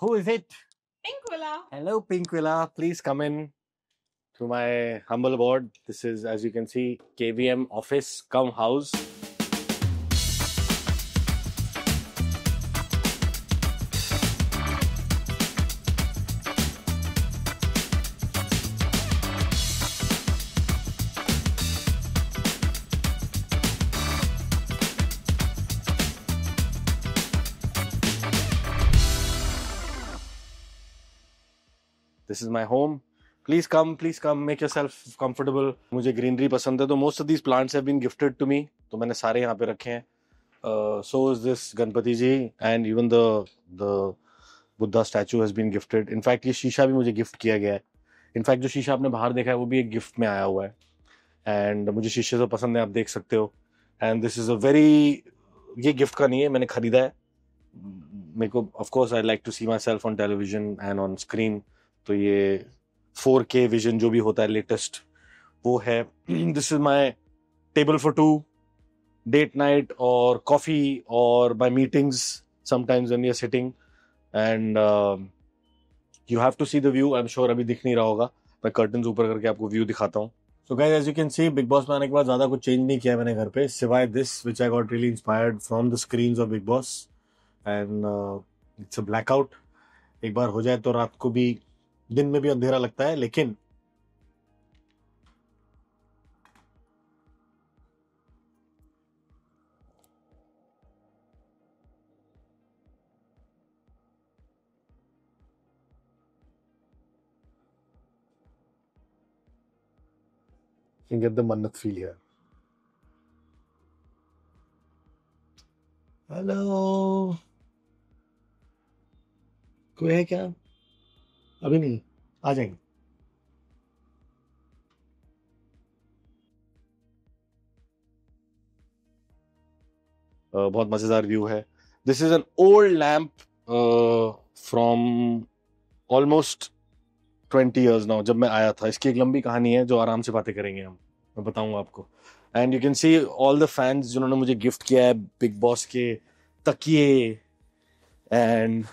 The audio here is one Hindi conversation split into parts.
Who is it? Pinkwilla. Hello, Pinkwilla. Please come in to my humble abode. This is, as you can see, KVM office cum house. This is my home. Please come, make yourself comfortable. मुझे greenery पसंद है, तो most of these plants have been gifted to me. तो मैंने सारे यहाँ पे रखे हैं. So is this Ganpati ji, and even the Buddha statue has been gifted. In fact, ये शीशा भी मुझे gift किया गया है. In fact, जो शीशा आपने बाहर देखा है, वो भी एक gift में आया हुआ है. And मुझे शीशे तो पसंद है, आप देख सकते हो. And this is a very, ये gift का नहीं है, मैंने खरीदा है. मेरे को, of course, I like to see myself on television and on screen. तो ये 4K vision जो भी होता है latest, वो है. This is my table for two, date night or coffee or by meetings sometimes when we are sitting. And you have to see the view. I'm sure अभी दिख नहीं रहा होगा. मैं curtains ऊपर करके आपको view दिखाता हूँ. So guys, as you can see, Big Boss में आने के बाद ज़्यादा कुछ change नहीं किया मैंने घर पे, सिवाय this, which I got really inspired from the screens of Big Boss. And it's a blackout. एक बार हो जाए तो रात को भी, दिन में भी अंधेरा लगता है, लेकिन you can get the Mannat feel here. Hello. कोई है क्या? अभी नहीं, आ जाएंगे. बहुत मजेदार व्यू है. This is an old lamp from almost 20 years now. जब मैं आया था, इसकी एक लंबी कहानी है जो आराम से बातें करेंगे हम, मैं बताऊंगा आपको. And you can see all the fans जिन्होंने मुझे गिफ्ट किया है बिग बॉस के तकिए. And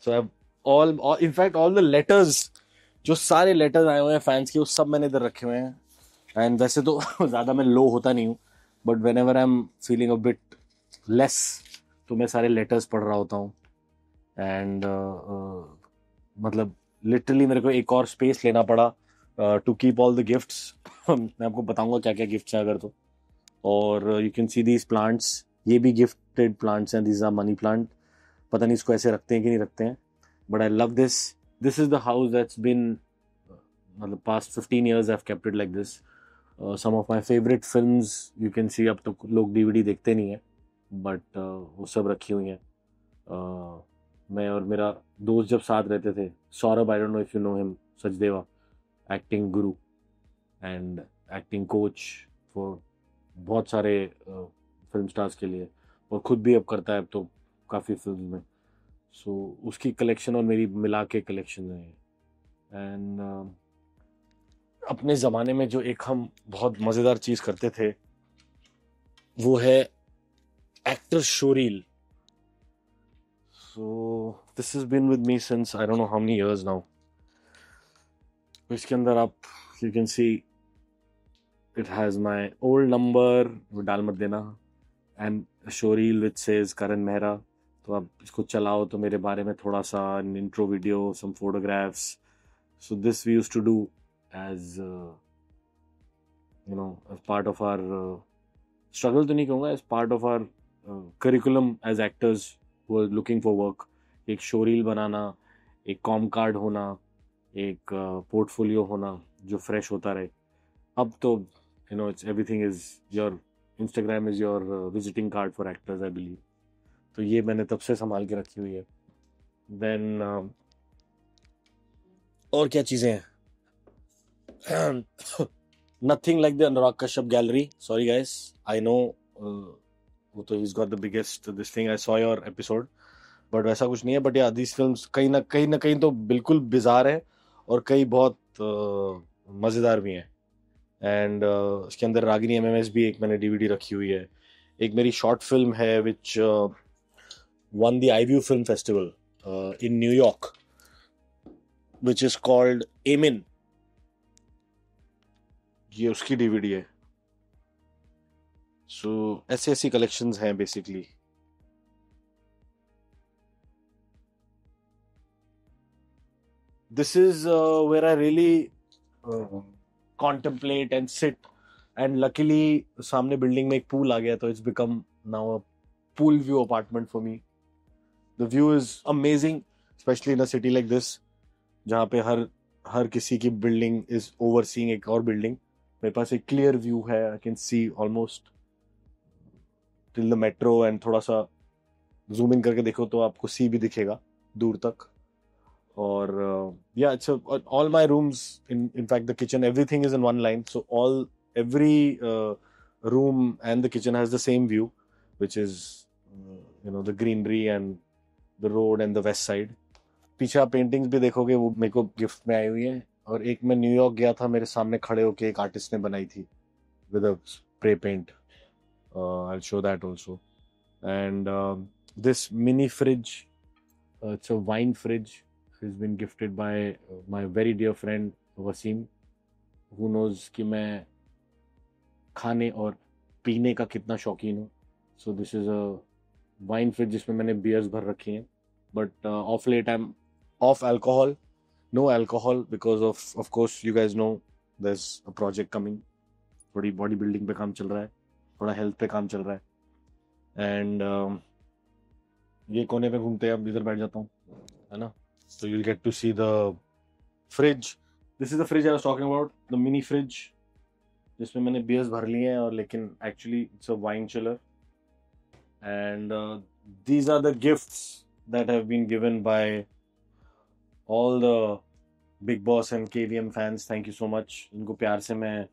so all in fact all the letters, जो सारे लेटर्स आए हुए हैं फैंस के, वो सब मैंने इधर रखे हुए हैं. एंड वैसे तो ज़्यादा मैं लो होता नहीं हूँ, but when ever I am feeling a bit less, तो मैं सारे लेटर्स पढ़ रहा होता हूँ. एंड मतलब लिटरली मेरे को एक और स्पेस लेना पड़ा to keep all the gifts. मैं आपको बताऊंगा क्या क्या गिफ्ट्स हैं अगर तो. और you can see these plants, ये भी गिफ्टेड प्लांट्स हैं. These are money plant. पता नहीं इसको ऐसे रखते हैं कि नहीं रखते हैं, but I love this. This is the house that's बिन, मतलब past 15 years I've kept it like this. Some of my favorite films you can see, अब तो लोग DVD देखते नहीं हैं, बट वो सब रखी हुई हैं. मैं और मेरा दोस्त जब साथ रहते थे, सौरभ, आई don't know if you know him, Sachdeva, acting Guru and acting coach for बहुत सारे फिल्म स्टार्स के लिए, और खुद भी अब करता है अब तो काफ़ी फिल्म में. सो उसकी कलेक्शन और मेरी मिला के कलेक्शन है. एंड अपने ज़माने में जो एक हम बहुत मज़ेदार चीज़ करते थे, वो है actor showreel. So this has been with me since I don't know how many years now. इसके अंदर आप, you can see it has my old number, वो डाल मत देना, and showreel which says Karan Mehra. तो आप इसको चलाओ तो मेरे बारे में थोड़ा सा intro video, some photographs. So this we used to do as as part of our struggle, तो नहीं कहूँगा, as part of our curriculum as actors who are looking for work. एक शोरील बनाना, एक कॉम कार्ड होना, एक पोर्टफोलियो होना जो फ्रेश होता रहे. अब तो it's everything is your Instagram is your visiting card for actors, I believe. तो ये मैंने तब से संभाल के रखी हुई है. Then और क्या चीज़ें हैं? Nothing like the Anurag Kashyap gallery. Sorry guys, I know वो तो he's got the biggest this thing. I saw your episode, but वैसा कुछ नहीं है. But yeah, these films कहीं ना कहीं तो बिल्कुल बिजार है, और कई बहुत मज़ेदार भी हैं. एंड उसके अंदर रागिनी MMS भी एक मैंने DVD रखी हुई है. एक मेरी शॉर्ट फिल्म है विच won the iView Film Festival in New York, which is called Amen. ये उसकी DVD है. So ऐसी collections हैं basically. This is where I really contemplate and sit. And luckily, सामने building में एक pool आ गया, तो it's become now a pool view apartment for me. The view is amazing, especially in a city like this, जहाँ पे हर किसी की building is overseeing एक और building. मेरे पास एक clear view है. I can see almost till the metro, and थोड़ा सा zoom in करके देखो तो आपको sea भी दिखेगा दूर तक. Or yeah, it's all my rooms, in fact the kitchen, everything is in one line, so every room and the kitchen has the same view, which is the greenery and the road and the west side. पीछे आप पेंटिंग्स भी देखोगे, वो मेरे को गिफ्ट में आई हुई है. और एक मैं न्यूयॉर्क गया था, मेरे सामने खड़े होके एक आर्टिस्ट ने बनाई थी with a spray paint. I'll show that also. And this mini fridge, it's a wine fridge. Has been gifted by my very dear friend Wasim, who knows कि मैं खाने और पीने का कितना शौकीन हूँ. So this is a wine fridge जिसमें मैंने beers भर रखी हैं. But off late I'm off alcohol. No alcohol because of course you guys know there's a project coming. थोड़ी body building पे काम चल रहा है, थोड़ा health पे काम चल रहा है. And ये कोने पे घूमते हैं, अब इधर बैठ जाता हूँ, है ना. So you'll get to see the fridge. This is the fridge I was talking about, the mini fridge, जिसमें मैंने beers भर लिए हैं, और लेकिन actually it's a wine chiller. And these are the gifts that have been given by all the Big Boss and KVM fans. Thank you so much. इनको प्यार से मैं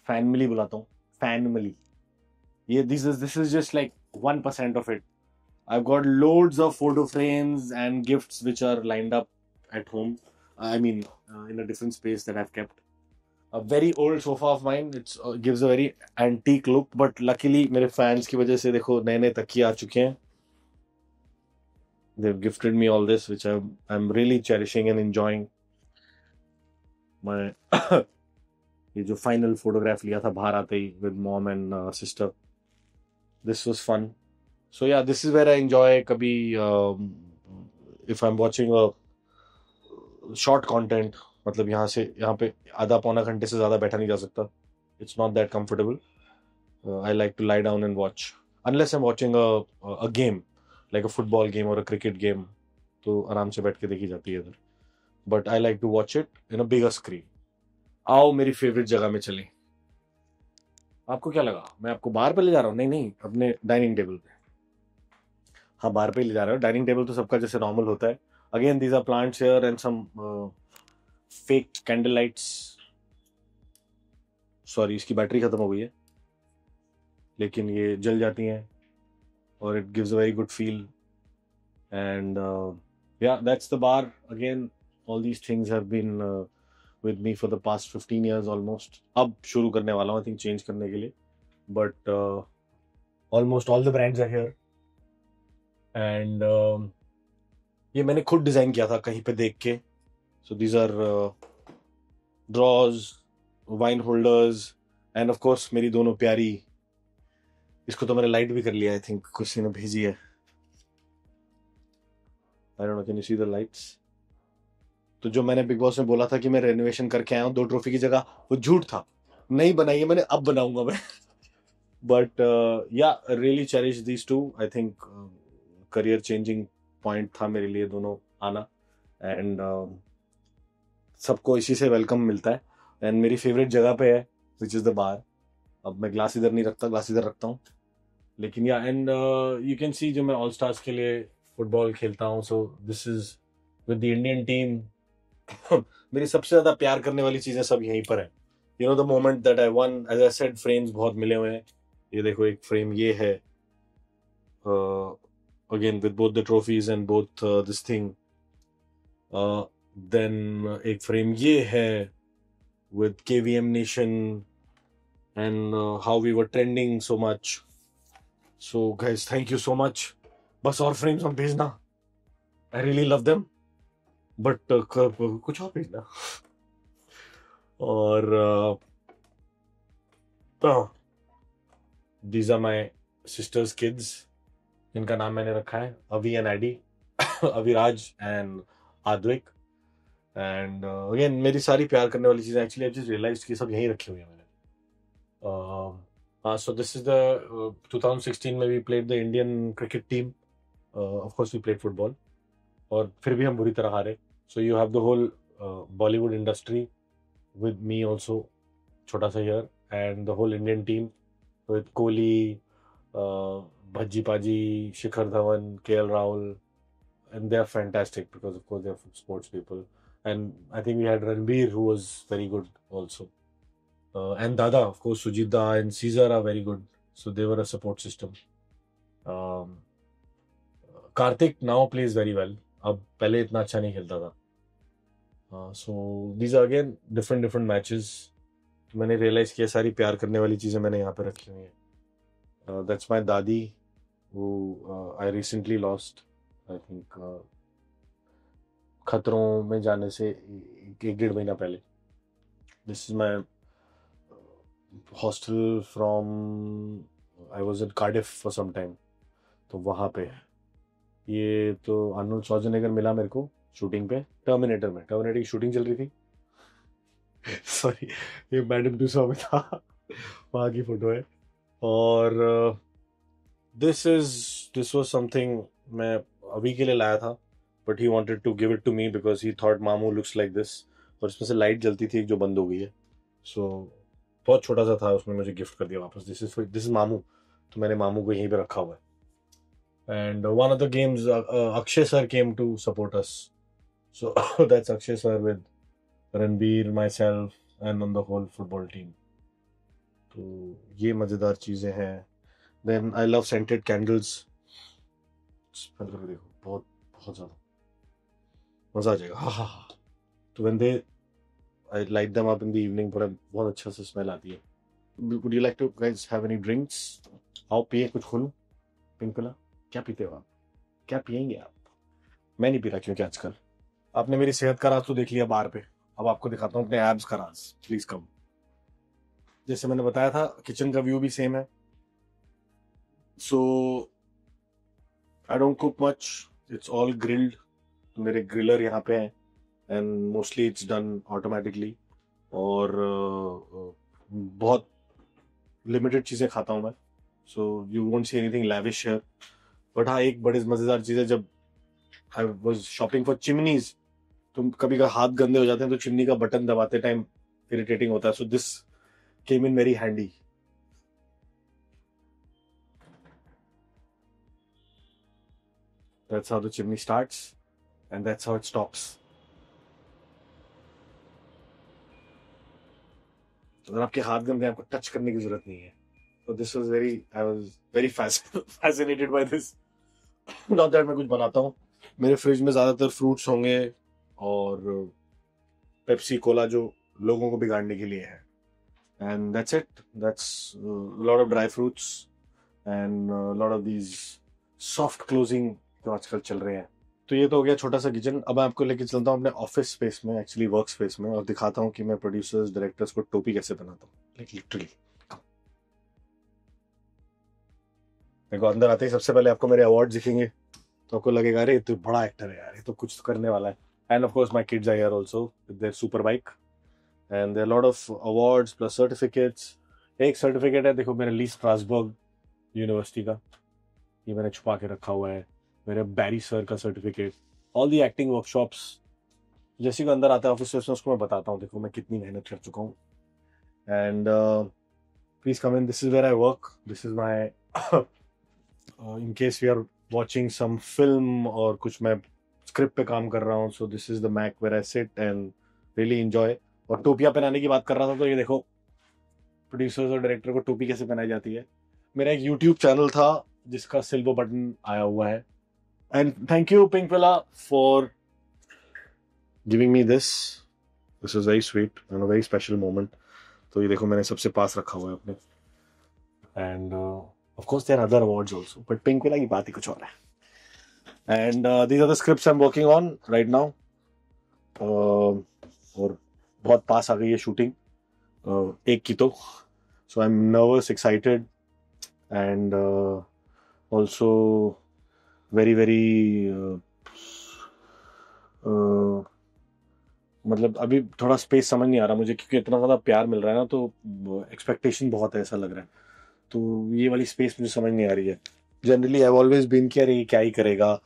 family बुलाता हूँ. Family. Yeah, this is just like 1% of it. I've got loads of photo frames and gifts which are lined up at home. I mean, in a different space that I've kept. A very old sofa of mine. It gives a very antique look, but luckily मेरे fans की वजह से देखो नए तकिए आ चुके हैं. They've gifted me all this, which I'm really cherishing and enjoying. My ये जो final photograph लिया था बाहर आते ही with mom and sister. This was fun. So yeah, this is where I enjoy kabhi if I'm watching a short content, मतलब यहाँ पे आधा पौना घंटे से ज़्यादा बैठा नहीं जा सकता. It's not that comfortable. I like to lie down and watch. Unless I'm watching a game, like a football game or a cricket game, तो आराम से बैठ के देखी जाती है इधर. But I like to watch it in a bigger screen. आओ मेरी फेवरेट जगह में चलें. आपको क्या लगा मैं आपको बाहर पे ले जा रहा हूँ? नहीं, अपने डाइनिंग टेबल पे. हाँ, बाहर पे ले जा रहा हूँ. डाइनिंग टेबल तो सबका जैसे नॉर्मल होता है. Again, these are plants here and some fake candle lights. Sorry, इसकी बैटरी खत्म हो गई है, लेकिन ये जल जाती हैं और it gives a very good feel. And yeah, that's the bar. Again, all these things have been with me for the past 15 years almost. अब शुरू करने वाला हूँ I think change करने के लिए. But almost all the brands are here. And ये मैंने खुद डिज़ाइन किया था कहीं पे देख के. So these are drawers, wine holders, and of course मेरी दोनों प्यारी, इसको तो मैंने लाइट भी कर लिया I think, किसी ने भेजी है. I don't know, can you see the lights? तो जो मैंने बिग बॉस में बोला था कि मैं रेनोवेशन करके आया हूँ 2 ट्रॉफी की जगह, वो झूठ था. नहीं बनाई है मैंने, अब बनाऊंगा मैं. But yeah, I really cherish these two. I think career changing point था मेरे लिए दोनों आना. And सबको इसी से वेलकम मिलता है. एंड मेरी फेवरेट जगह पे है विच इज़ द बार. अब मैं ग्लास इधर नहीं रखता, ग्लास इधर रखता हूँ. लेकिन या एंड यू कैन सी जो मैं ऑल स्टार्स के लिए फुटबॉल खेलता हूँ. So this is with the Indian team. मेरी सबसे ज़्यादा प्यार करने वाली चीज़ें सब यहीं पर है. You know the moment that I won, as I said, frames बहुत मिले हुए हैं. ये देखो एक फ्रेम ये है, again with both the trophies and both this thing. Then एक फ्रेम ये है with KVM Nation and how we were trending so much. So guys, thank you so much. बस और फ्रेम्स हम भेजना. I really love them. But कुछ और भेजना. और these are my sister's kids. इनका नाम मैंने रखा है Avi and Adi. Aviraj and Advik. And again मेरी सारी प्यार करने वाली चीजें एक्चुअली आई जस्ट रियलाइज्ड कि सब यहीं रखी हुई है मैंने. So this is the 2016 में we played the Indian cricket team. Of course we played football. और फिर भी हम बुरी तरह हारे. So you have the whole Bollywood industry with me also, छोटा सा here, and the whole Indian team with Kohli, Bhaji Paji, Shikhar Dhawan, KL Rahul, and they are fantastic because of course they are sports people. And I think we had Ranbir who was very good also. And Dada, of course, Sujit Da and Caesar are very good. So they were a support system. Karthik now plays very well. अब पहले इतना अच्छा नहीं खेलता था. So these are again different matches. मैंने realize किया सारी प्यार करने वाली चीजें मैंने यहाँ पे रखी हुई हैं. That's my दादी who I recently lost. I think खतरों में जाने से 1-1.5 महीना पहले. This is my hostel from I was in Cardiff for some time. तो वहाँ पे ये तो आर्नोल्ड श्वार्ज़नेगर मिला मेरे को शूटिंग पे. टर्मिनेटर की शूटिंग चल रही थी. सॉरी, ये मैडम टूसा में था. वहाँ की फोटो है. और दिस वाज समथिंग मैं अभी के लिए लाया था, but he wanted to give it to me because he thought मामू लुक्स लाइक दिस. और इसमें से लाइट जलती थी जो बंद हो गई है. सो बहुत छोटा सा था, उसने मुझे गिफ्ट कर दिया वापस. दिस इज मामू. तो मैंने मामू को यहीं पे रखा हुआ है. And one of the games, Akshay sir came to support us. So that's Akshay sir with Ranbir, myself, and on the whole football team. तो ये मज़ेदार चीज़ें हैं. Then I love scented candles. Smell करके देखो, बहुत बहुत ज़्यादा मज़ा आ जाएगा. हाँ. तो when I light them up in the evening, बहुत अच्छा सा स्मेल आती है. Would you like to guys have any drinks? आओ पिए कुछ. खोलो पिंक पिला. क्या पीते हो आप? क्या पियेंगे आप? मैं नहीं पी रहा क्योंकि आजकल. आपने मेरी सेहत का राज तो देख लिया बाहर पे. अब आपको दिखाता हूँ अपने एब्स का राज. Please come. जैसे मैंने बताया था, किचन का व्यू भी सेम है. So I don't cook much. It's all grilled. मेरे ग्रिलर यहाँ पे हैं and mostly it's done automatically. और बहुत लिमिटेड चीज़ें खाता हूँ मैं. So you won't see anything lavish here. But हाँ, एक बड़ी मजेदार चीज है, जब I was shopping for chimneys, तो कभी का हाथ गंदे हो जाते हैं तो चिमनी का बटन दबाते टाइम इरिटेटिंग होता है. So this came in very handy. That's how the chimney starts and that's how it stops. अगर आपके हाथ गंदे हैं, आपको टच करने की जरूरत नहीं है. So this was I was very fascinated by this. Not that मैं कुछ बनाता हूँ. मेरे फ्रिज में ज़्यादातर फ्रूट्स होंगे और पेप्सी कोला जो लोगों को बिगाड़ने के लिए है. And that's it. That's a lot of dry fruits and a lot of these soft closing जो आजकल चल रहे हैं. तो ये तो हो गया छोटा सा किचन. अब मैं आपको लेके चलता हूँ अपने ऑफिस स्पेस में, एक्चुअली वर्क स्पेस में, और दिखाता हूँ कि मैं प्रोड्यूसर्स डायरेक्टर्स को टोपी कैसे बनाता हूँ. Like literally. मेरे को अंदर आते ही सबसे पहले आपको मेरे अवार्ड दिखेंगे तो आपको लगेगा अरे तो बड़ा एक्टर है यार, ये तो कुछ तो करने वाला है. And of course my kids are here also with their super bike and their lot of awards plus certificates. एक सर्टिफिकेट है देखो मेरे ली स्ट्रासबर्ग यूनिवर्सिटी का, ये मैंने छुपा के रखा हुआ है. मेरे बैरी सर का certificate. All the acting workshops. जैसे कि अंदर आता है ऑफिस में उसको मैं बताता हूँ देखो मैं कितनी मेहनत कर चुका हूँ. And please come in. This is where I work. This is my in case we are watching some film और कुछ मैं स्क्रिप्ट पे काम कर रहा हूँ. so this is the Mac where I sit and really enjoy. और टोपियाँ पहनाने की बात कर रहा था तो ये देखो प्रोड्यूसर्स और डायरेक्टर को टोपी कैसे पहनाई जाती है. मेरा एक YouTube चैनल था जिसका सिल्वर बटन आया हुआ है. एंड थैंक यू पिंक पिला for giving me this. This is very sweet and very special moment. तो ये देखो मैंने सबसे पास रखा हुआ है अपने. And Of course, there are other awards also, but Pink Villa की बात ही कुछ और है. And these are the scripts I'm working on right now. और बहुत पास आ गई है शूटिंग एक की तो. So I'm nervous, excited, and also very very मतलब अभी थोड़ा स्पेस समझ नहीं आ रहा मुझे, क्योंकि इतना ज़्यादा प्यार मिल रहा है ना, तो एक्सपेक्टेशन बहुत है ऐसा लग रहा है. तो ये वाली स्पेस मुझे समझ नहीं आ रही है. Generally I have always been कि अरे ये क्या ही करेगा,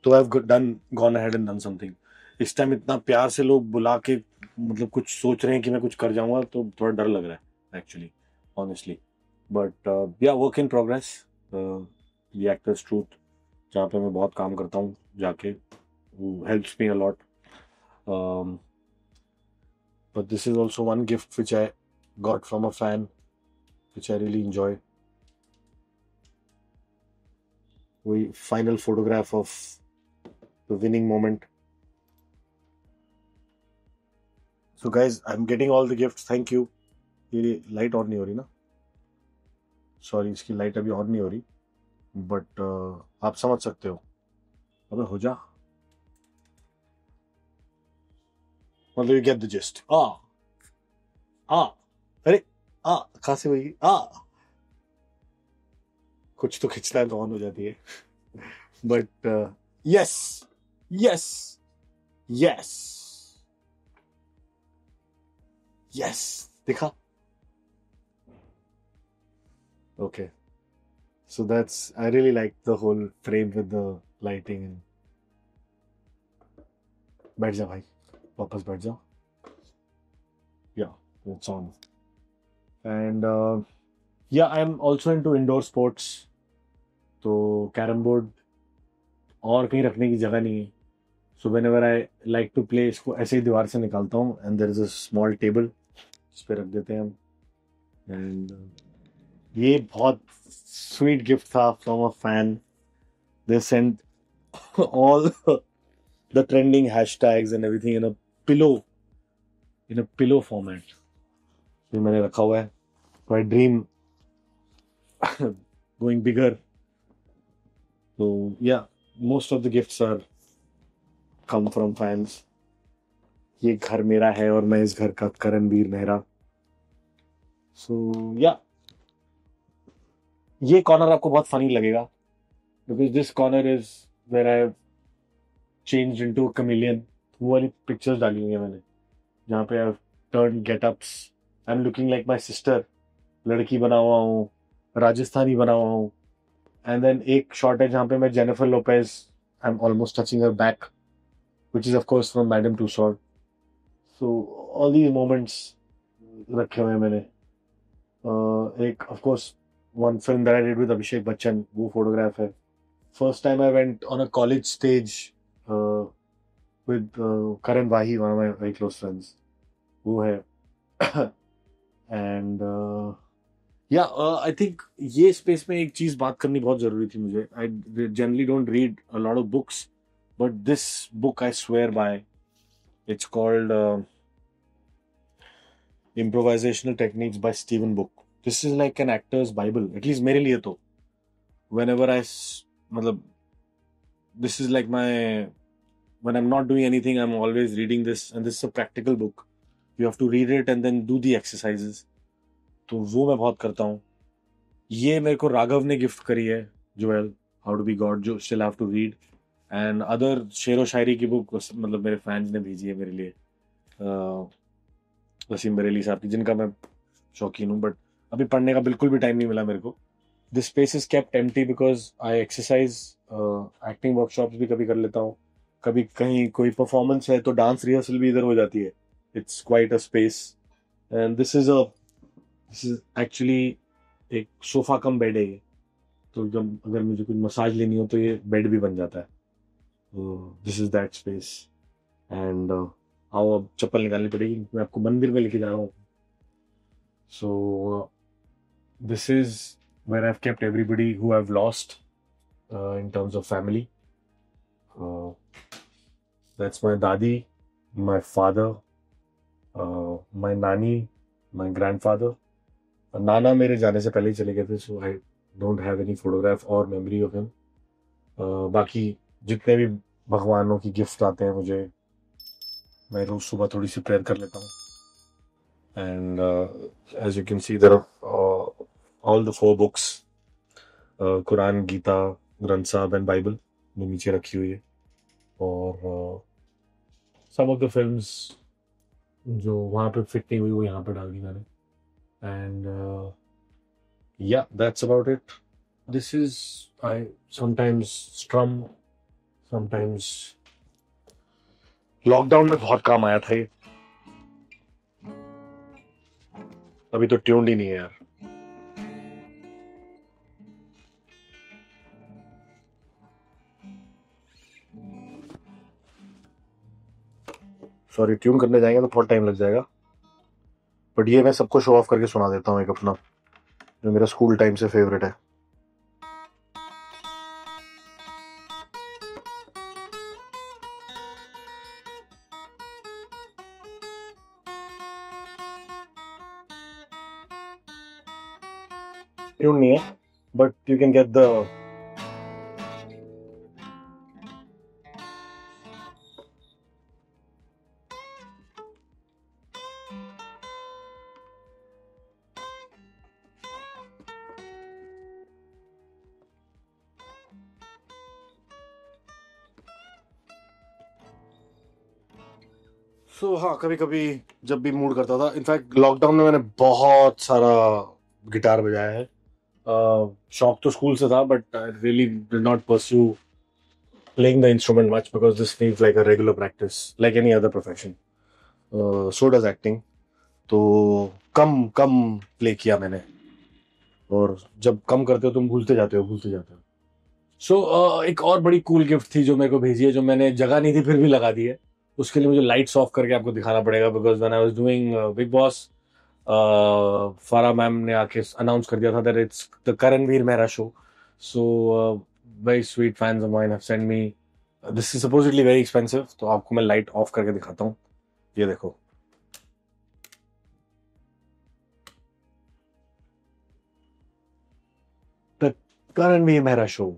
तो I have done gone ahead and done something. इस टाइम इतना प्यार से लोग बुला के मतलब कुछ सोच रहे हैं कि मैं कुछ कर जाऊंगा, तो थोड़ा डर लग रहा है एक्चुअली, ऑनेस्टली. बट या वर्क इन प्रोग्रेस. ये एक्टर्स ट्रूथ जहाँ पे मैं बहुत काम करता हूँ जाके, helps me a lot. But this is also one gift which I got from a fan, which I really enjoy. We final photograph of the winning moment. So guys, I'm getting all the gifts. Thank you. ये लाइट ऑन नहीं हो रही ना, सॉरी, इसकी लाइट अभी ऑन नहीं हो रही, बट आप समझ सकते हो. अबे हो जा, मतलब you get the gist. अरे कहाँ से हुई कुछ तो खिंचता है तो ऑन हो जाती है. But yes yes yes yes, देखा. Okay, so I really like the whole frame with the lighting. And बैठ जा भाई, वापस बैठ जाओ. Yeah, it's on. And yeah, I'm also into indoor sports. तो कैरम बोर्ड और कहीं रखने की जगह नहीं है, so whenever I like to play, इसको ऐसे ही दीवार से निकालता हूँ, and there is a small table जिस पे रख देते हैं हम. एंड ये बहुत स्वीट गिफ्ट था from a fan. They send all the trending hashtags and everything in a pillow format. ये मैंने रखा हुआ है. My dream going bigger. So yeah, most of the gifts are come from fans. ये घर मेरा है और मैं इस घर का करणवीर मेहरा. So yeah, ये कॉर्नर आपको बहुत फनी लगेगा, because this corner is where I have changed into a chameleon. वो वाली पिक्चर्स डाली हुई है मैंने, जहाँ पे I've turned get-ups. I'm looking like my sister. लड़की बना हुआ हूँ, राजस्थानी बना हुआ हूँ. And then एक शॉट है जहाँ पे मैं Jennifer Lopez, I'm almost touching her back, which is of course from Madame Tussauds. So all these moments रखे हुए हैं मैंने. एक of course one film that I did with Abhishek Bachchan, वो photograph है. First time I went on a college stage with Karan Wahi, one of my very close friends. वो है. And I think ये space में एक चीज बात करनी बहुत जरूरी थी मुझे. I generally don't read a lot of books, but this book I swear by. It's called Improvisational Techniques by Stephen Book. This is like an actor's Bible, at least मेरे लिए तो. Whenever मतलब this is like when I'm not doing anything, I'm always reading this, and this is a practical book. You have to read it and then do the exercises. तो वो मैं बहुत करता हूँ. ये मेरे को राघव ने गिफ्ट करी है, Joel, how to be God, जो still have to read. And other शेर व शायरी की बुक मतलब मेरे फैंस ने भेजी है मेरे लिए, वसीम बरेली साहब की, जिनका मैं शौकीन हूँ, बट अभी पढ़ने का बिल्कुल भी टाइम नहीं मिला मेरे को. This space is kept empty because I exercise. Acting workshops भी कभी कर लेता हूँ, कभी कहीं कोई परफॉर्मेंस है तो डांस रिहर्सल भी इधर हो जाती है. It's quite a space. And this is actually एक सोफा कम बेड है ये, तो जब अगर मुझे कुछ मसाज लेनी हो तो ये बेड भी बन जाता है. This is that space. And आओ अब चप्पल निकालनी पड़ेगी, मैं आपको मंदिर में लेके जा रहा हूँ. So this is where I have kept everybody who I have lost in terms of family. That's my dadi, my father, my nani, my grandfather. नाना मेरे जाने से पहले ही चले गए थे, so I don't have any photograph और मेमोरी ऑफ हिम। बाकी जितने भी भगवानों की गिफ्ट आते हैं मुझे, मैं रोज सुबह थोड़ी सी प्रेयर कर लेता हूँ। And as you can see there are all the 4 books, Quran, Gita, Granth Sahib and Bible वो नीचे रखी हुई है। और सम ऑफ द फिल्म्स जो वहाँ पे फिट नहीं हुई वो यहाँ पे डाल दी मैंने। And yeah, that's about it. This is, I sometimes strum, sometimes lockdown में बहुत काम आया था ये। अभी तो ट्यून्ड ही नहीं है यार। सॉरी, ट्यून करने जाएंगे तो बहुत टाइम लग जाएगा, बट ये मैं सबको शो ऑफ करके सुना देता हूँ एक अपना, जो मेरा स्कूल टाइम से फेवरेट है। ट्यून नहीं है, but you can get the हाँ, कभी कभी जब भी मूड करता था, इनफैक्ट लॉकडाउन में मैंने बहुत सारा गिटार बजाया है। शौक तो स्कूल से था, but I really did not pursue playing the instrument much because this needs like a regular practice like any other profession. So does acting. तो कम कम प्ले किया मैंने, और जब कम करते हो तुम भूलते जाते हो। एक और बड़ी कूल गिफ्ट थी जो मेरे को भेजी है, जो मैंने जगह नहीं थी फिर भी लगा दी है। उसके लिए मुझे लाइट्स ऑफ करके आपको दिखाना पड़ेगा, because when I was doing Bigg Boss, Farah ma'am ने आके अनाउंस कर दिया था that it's the Karanveer Mehra show. So very sweet fans of mine have send me, this is supposedly very expensive, तो आपको मैं लाइट ऑफ करके दिखाता हूँ। ये देखो, the Karanveer Mehra show.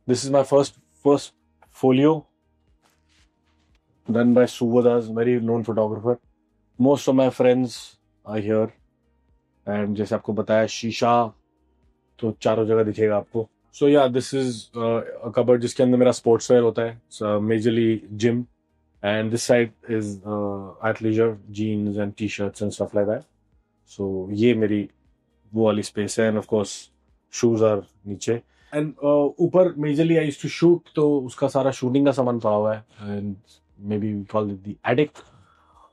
This is my first folio done by Suvadas, very known photographer. Most of my friends are here. And जैसे आपको बताया, शीशा तो चारों जगह दिखेगा आपको। So yeah, this is a cupboard जिसके अंदर मेरा sports wear होता है, majorly gym, and this side is athleisure, jeans and t-shirts and stuff like that. So ये मेरी वो वाली space है, and of course shoes are नीचे। And ऊपर majorly I used to shoot, तो उसका सारा shooting का सामान पड़ा हुआ है, and maybe we call it the attic,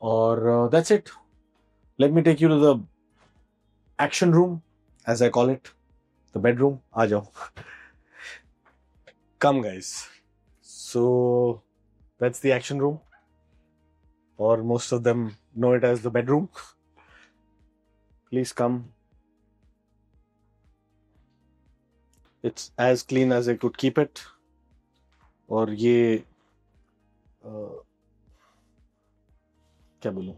or that's it. Let me take you to the action room, as I call it, the bedroom. आ जाओ। Come guys. So that's the action room, or most of them know it as the bedroom. Please come. It's as clean as I could keep it. और ये क्या बोलूं,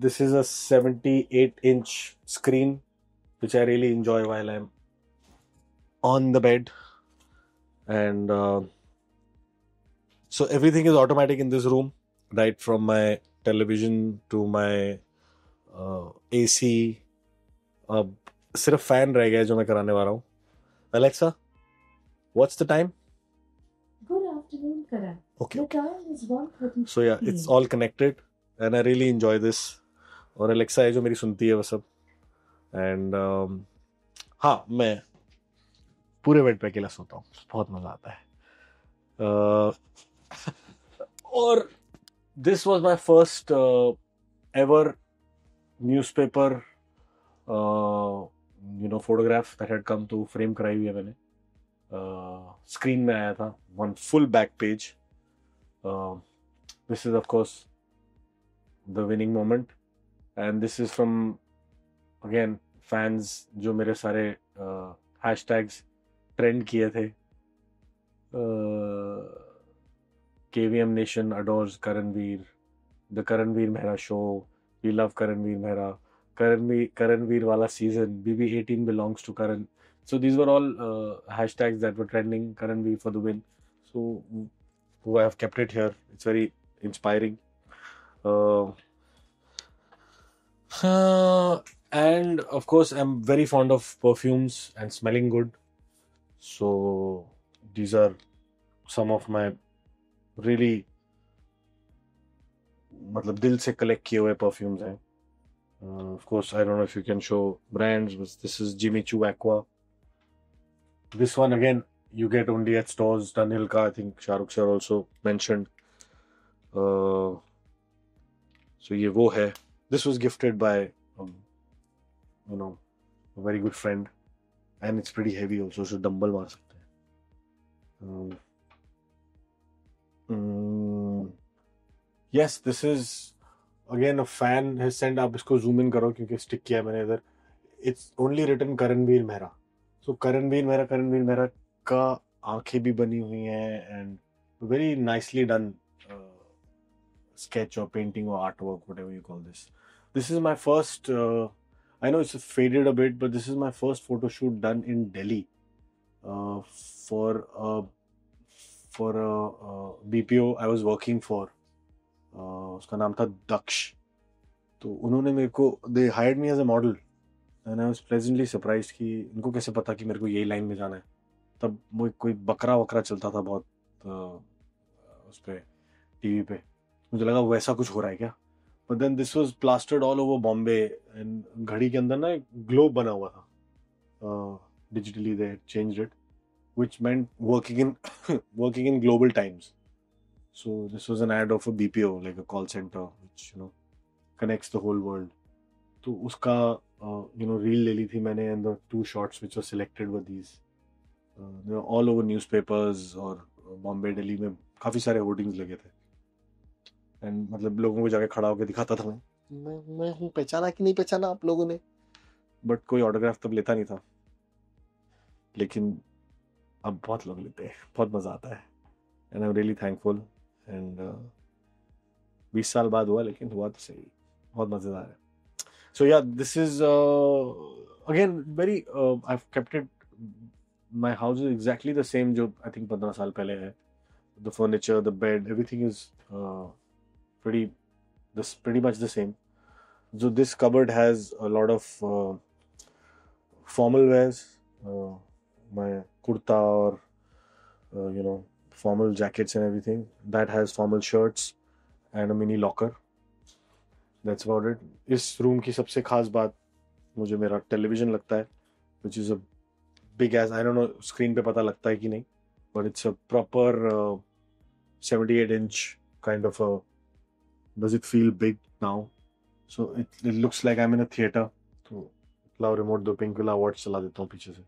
this is a 78-inch screen which I really enjoy while I'm on the bed, and so everything is automatic in this room, right from my television to my AC. अब सिर्फ फैन रह गया है जो मैं कराने वाला हूँ। Alexa, what's the time? Good afternoon, Karan. Okay. The time is 1:30 So yeah, it's all connected and I really enjoy this. और Alexa है जो मेरी सुनती है वो सब। And हाँ, मैं पूरे बेड पे अकेला सोता हूँ, बहुत मजा आता है। और this was my first ever newspaper photograph that had come to frame कराई हुई है मैंने। स्क्रीन में आया था, one full back page. This is of course the winning moment, and this is from again fans जो मेरे सारे hashtags trend किए थे। KVM Nation adores Karanveer, the Karanveer Mehra show, we love Karanveer Mehra, Karanveer wala season. BB18 belongs to Karan. So these were all hashtags that were trending. Karanveer for the win. So who I have kept it here. It's very inspiring. Uh, and of course, I'm very fond of perfumes and smelling good. So these are some of my really मतलब दिल से collect किए हुए perfumes हैं. Of course, I don't know if you can show brands, but this is Jimmy Choo Aqua. This one again, you get only at stores. Dunhill ka, I think Shahrukh sir also mentioned. So ये वो है. This was gifted by, a very good friend, and it's pretty heavy also. So dumbbell मार सकते हैं. Yes, this is again a fan has sent. आप इसको zoom in करो क्योंकि stick किया है मैंने इधर. It's only written Karanveer Mehra. So Karanveer Mehra का आंखें भी बनी हुई हैं and very nicely done sketch or painting or artwork, whatever you call this. This is my first. I know it's faded a bit, but this is my first photo shoot done in Delhi for a BPO I was working for. उसका नाम था दक्ष. तो उन्होंने मेरे को they hired me as a model and I was pleasantly surprised कि उनको कैसे पता कि मेरे को यही लाइन में जाना है. तब वो कोई बकरा वकरा चलता था बहुत उस पे टीवी पे. मुझे लगा वैसा कुछ हो रहा है क्या. But then this was plastered all over Bombay and घड़ी के अंदर ना एक ग्लोब बना हुआ था. Digitally they had changed it, which meant working in global times. So this was an ad of a BPO, like a call center, which connects the whole world. तो उसका reel ले ली थी मैंने, and the 2 shots which were selected were these. They were all over newspapers और बॉम्बे दिल्ली में काफी सारे होर्डिंग्स लगे थे. एंड मतलब लोगों को जाके खड़ा होकर दिखाता था मैं हूँ, पहचाना कि नहीं पहचाना आप लोगों ने. बट कोई ऑटोग्राफ तब लेता नहीं था, लेकिन अब बहुत लोग लेते हैं. बहुत मजा आता है and I am really thankful. And 20 साल बाद हुआ, लेकिन हुआ तो सही. बहुत मजेदार है. सो या this is again very I have kept it. My house is exactly the same जो आई थिंक 15 साल पहले है. The furniture, the bed, everything is pretty much the same. So this cupboard has a lot of formal wears, my kurta or formal jackets and everything. That has formal shirts and a mini locker. That's about it. इस रूम की सबसे खास बात मुझे मेरा टेलीविजन लगता है, which is a big ass. I don't know screen पे पता लगता है कि नहीं, but it's a proper 78-inch kind of a. Does it feel big now? So it looks like I'm in a theater. तो लाओ रिमोट दो, पिंक वाला वॉच चला देता हूँ पीछे से.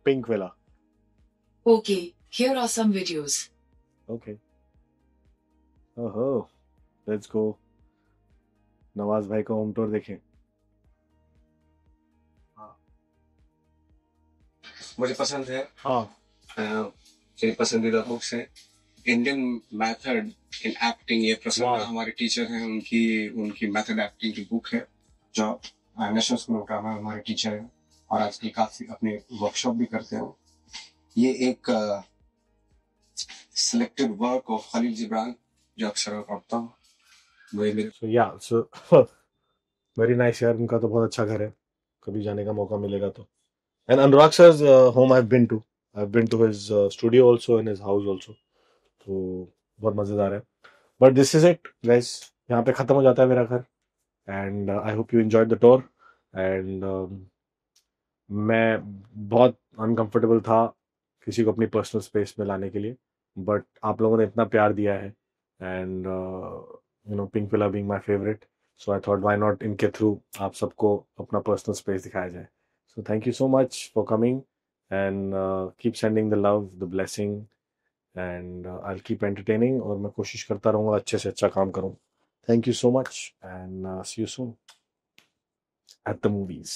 पिंक वाला. Okay, here are some videos. Okay. Oh, let's go. Nawaz भाई का होम टूर देखें. मुझे पसंद है. हाँ. मेरी पसंदीदा बुक्स है इंडियन मेथड इन एक्टिंग. ये प्रसन्न हमारे टीचर हैं, उनकी मेथड एक्टिंग की बुक है जो नेशनल स्कूल का हमारे टीचर है और आजकल काफी अपने वर्कशॉप भी करते हैं. ये एक selected work of Khalil Gibran जो अक्सर मैं पढ़ता हूँ. So very nice यार. उनका तो बहुत अच्छा घर है, कभी जाने का मौका मिलेगा तो. And Anurag sir's home I've been to. I've been to his studio also and his house also. तो बहुत मजेदार है. But this is it guys. यहाँ पे खत्म हो जाता है मेरा घर. And I hope you enjoyed the tour. And मैं बहुत uncomfortable था किसी को अपनी पर्सनल स्पेस में लाने के लिए, बट आप लोगों ने इतना प्यार दिया है. And pink villa being my favourite, so I thought why not इनके थ्रू आप सबको अपना पर्सनल स्पेस दिखाया जाए. So thank you so much for coming and keep sending the love, the blessing and I will keep entertaining, और मैं कोशिश करता रहूँगा अच्छे से अच्छा काम करूँ. Thank you so much and see you soon at the movies.